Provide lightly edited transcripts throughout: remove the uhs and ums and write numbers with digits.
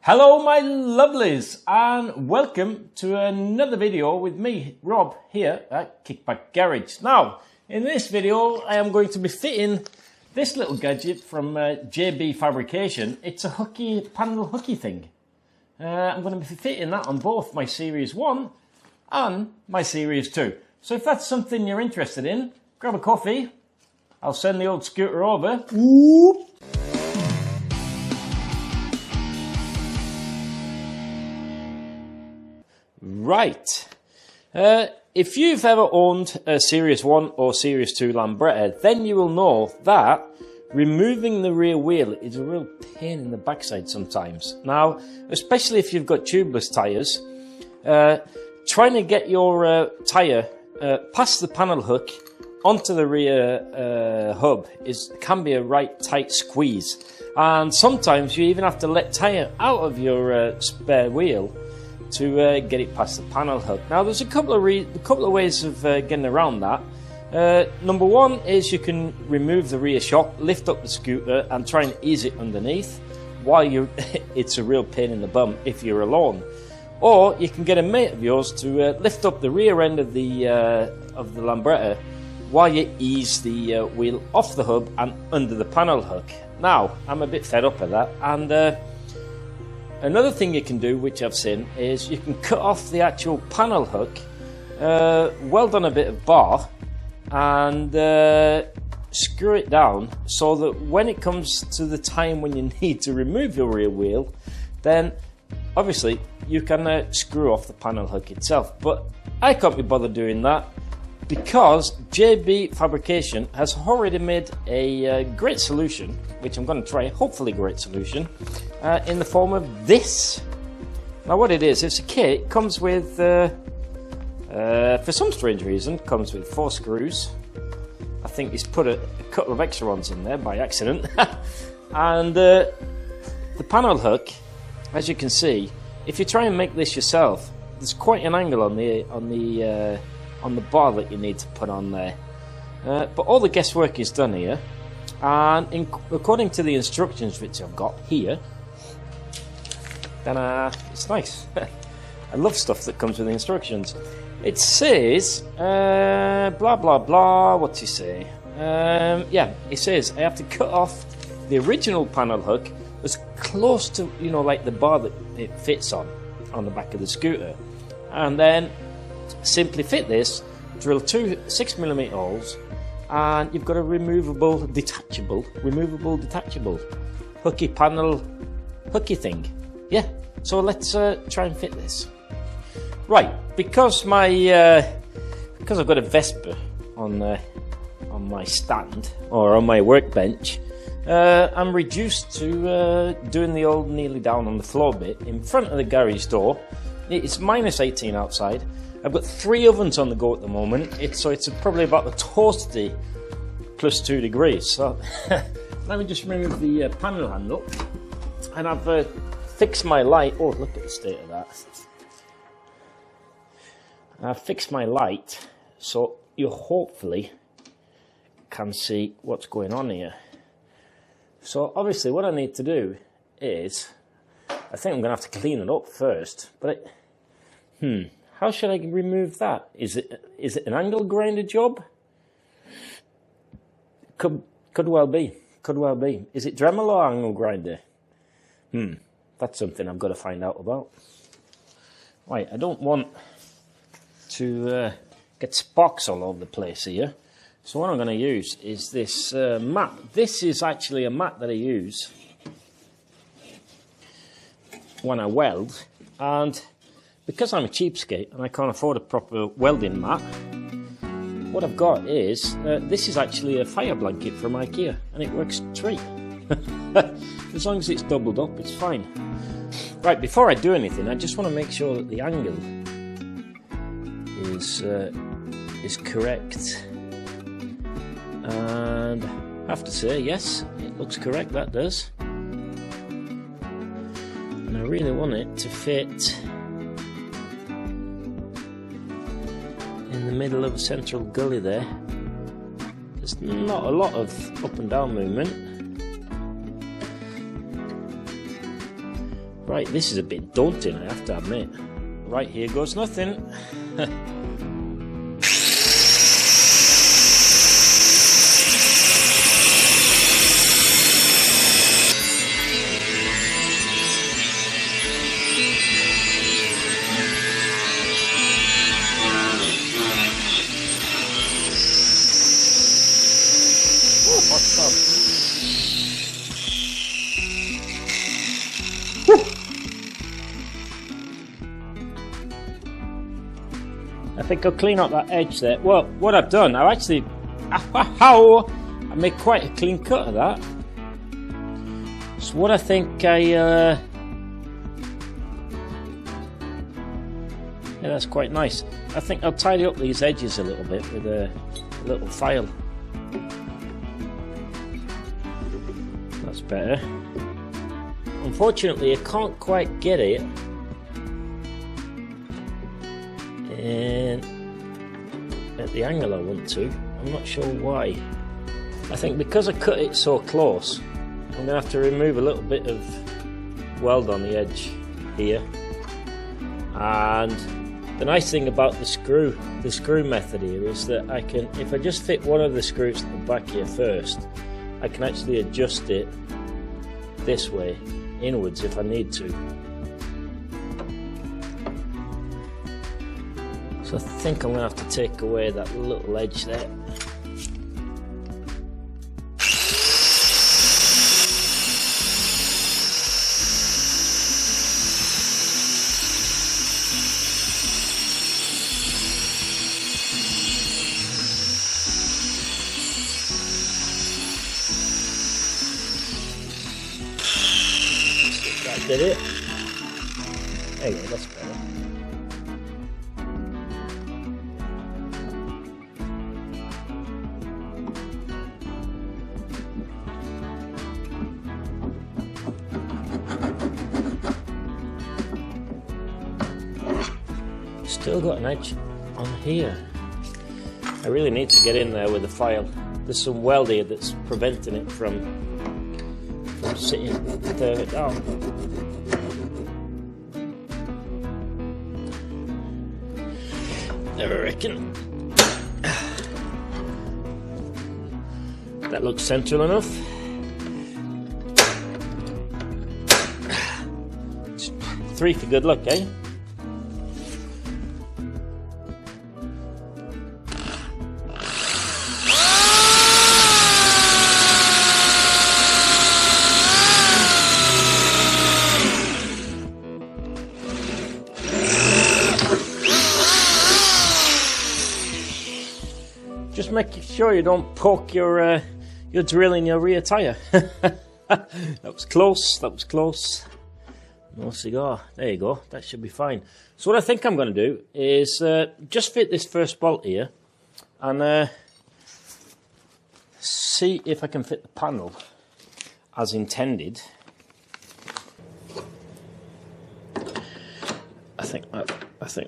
Hello my lovelies and welcome to another video with me, Rob, here at Kickback Garage. Now, in this video I am going to be fitting this little gadget from JB Fabrication. It's a panel hooky thing. I'm going to be fitting that on both my Series 1 and my Series 2. So if that's something you're interested in, grab a coffee. I'll send the old scooter over. Ooh. Right, if you've ever owned a Series 1 or Series 2 lambretta, then you will know that removing the rear wheel is a real pain in the backside sometimes. Now, especially if you've got tubeless tyres, trying to get your tyre past the panel hook onto the rear hub can be a right tight squeeze. And sometimes you even have to let tyre out of your spare wheel to get it past the panel hook. Now there's a couple of ways of getting around that. Number one is you can remove the rear shock, lift up the scooter and try and ease it underneath while it's a real pain in the bum if you're alone. Or you can get a mate of yours to lift up the rear end of the lambretta while you ease the wheel off the hub and under the panel hook. Now I'm a bit fed up of that, and another thing you can do, which I've seen, is you can cut off the actual panel hook, weld on a bit of bar and screw it down so that when it comes to the time when you need to remove your rear wheel, then obviously you can screw off the panel hook itself. But I can't be bothered doing that because JB Fabrication has already made a great solution, which I'm going to try, hopefully great solution, in the form of this. Now what it is, it's a kit. It comes with, for some strange reason, comes with 4 screws. I think he's put a couple of extra ones in there by accident. And the panel hook, as you can see, if you try and make this yourself, there's quite an angle on the bar that you need to put on there. But all the guesswork is done here, and according to the instructions which I've got here, then it's nice. I love stuff that comes with the instructions. It says blah blah blah. What's he say? Yeah, it says I have to cut off the original panel hook as close to, you know, like the bar that it fits on the back of the scooter, and then simply fit this, drill 2 6mm holes, and you've got a removable detachable hooky panel hooky thing. Yeah, so let's try and fit this. Right, because because I've got a Vespa on my stand or on my workbench, I'm reduced to doing the old nearly down on the floor bit in front of the garage door. It's -18 outside. I've got 3 ovens on the go at the moment, so it's probably about the toasty +2 degrees. So let me just remove the panel handle, and I've fixed my light. Oh, look at the state of that. I've fixed my light so you hopefully can see what's going on here. So obviously what I need to do is, I think I'm going to have to clean it up first, but how should I remove that? Is it an angle grinder job? Could well be. Could well be. Is it Dremel or angle grinder? That's something I've got to find out about. Right, I don't want to get sparks all over the place here. So what I'm going to use is this mat. This is actually a mat that I use when I weld, and because I'm a cheapskate and I can't afford a proper welding mat, what I've got is, this is actually a fire blanket from IKEA, and it works treat. As long as it's doubled up, it's fine. Right, before I do anything, I just want to make sure that the angle is correct. And I have to say, yes, it looks correct, that does. And I really want it to fit in the middle of a central gully there. There's not a lot of up and down movement. Right, this is a bit daunting, I have to admit. Right, here goes nothing. I think I'll clean up that edge there. Well, what I've done, I've actually, I made quite a clean cut of that. So what I think yeah, that's quite nice. I think I'll tidy up these edges a little bit with a little file. That's better. Unfortunately, I can't quite get it. And at the angle I want to. I'm not sure why. I think because I cut it so close, I'm going to have to remove a little bit of weld on the edge here. And the nice thing about the screw method here is that I can, if I just fit one of the screws at the back here first, I can actually adjust it this way, inwards if I need to. So I think I'm going to have to take away that little edge there. That did it. There you go, that's better. Still got an edge on here. I really need to get in there with the file. There's some weld here that's preventing it from sitting further down. I reckon that looks central enough. Three for good luck, eh? Just make sure you don't poke your drill in your rear tyre. That was close, that was close. No cigar. There you go, that should be fine. So what I think I'm going to do is just fit this first bolt here and see if I can fit the panel as intended. I think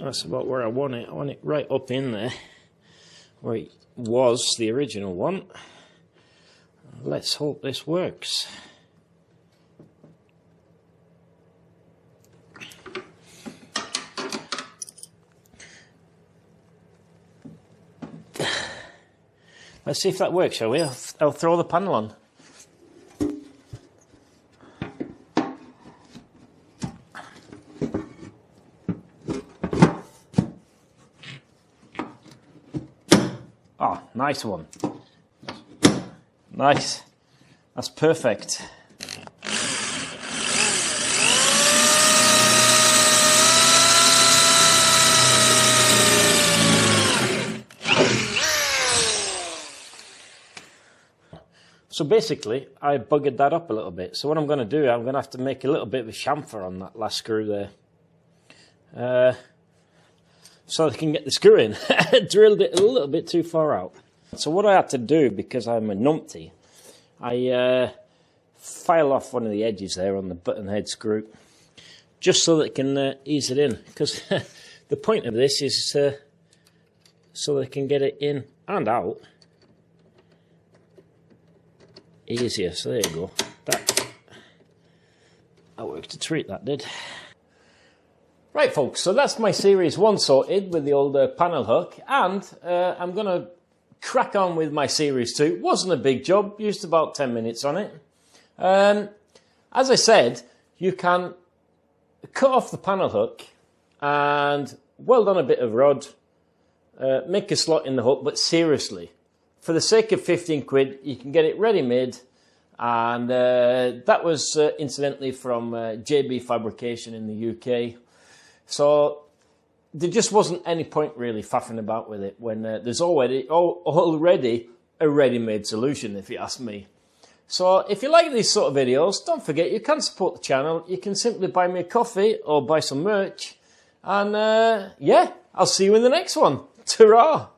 that's about where I want it. I want it right up in there, where it was the original one. Let's hope this works. Let's see if that works, shall we? I'll throw the panel on. Oh, nice one. Nice. That's perfect. So basically, I buggered that up a little bit. So what I'm going to do, I'm going to have to make a little bit of a chamfer on that last screw there. So I can get the screw in. I drilled it a little bit too far out. So what I had to do, because I'm a numpty, I file off one of the edges there on the button head screw, just so that it can ease it in. Because the point of this is so that I can get it in and out easier. So there you go. That worked a treat, that did. Right, folks, so that's my Series 1 sorted with the old panel hook, and I'm going to crack on with my Series 2. Wasn't a big job, used about 10 minutes on it. As I said, you can cut off the panel hook and weld on a bit of rod, make a slot in the hook, but seriously, for the sake of 15 quid, you can get it ready-made, and that was incidentally from JB Fabrication in the UK. So there just wasn't any point really faffing about with it when there's already a ready-made solution, if you ask me. So if you like these sort of videos, don't forget you can support the channel. You can simply buy me a coffee or buy some merch. And yeah, I'll see you in the next one. Ta-ra!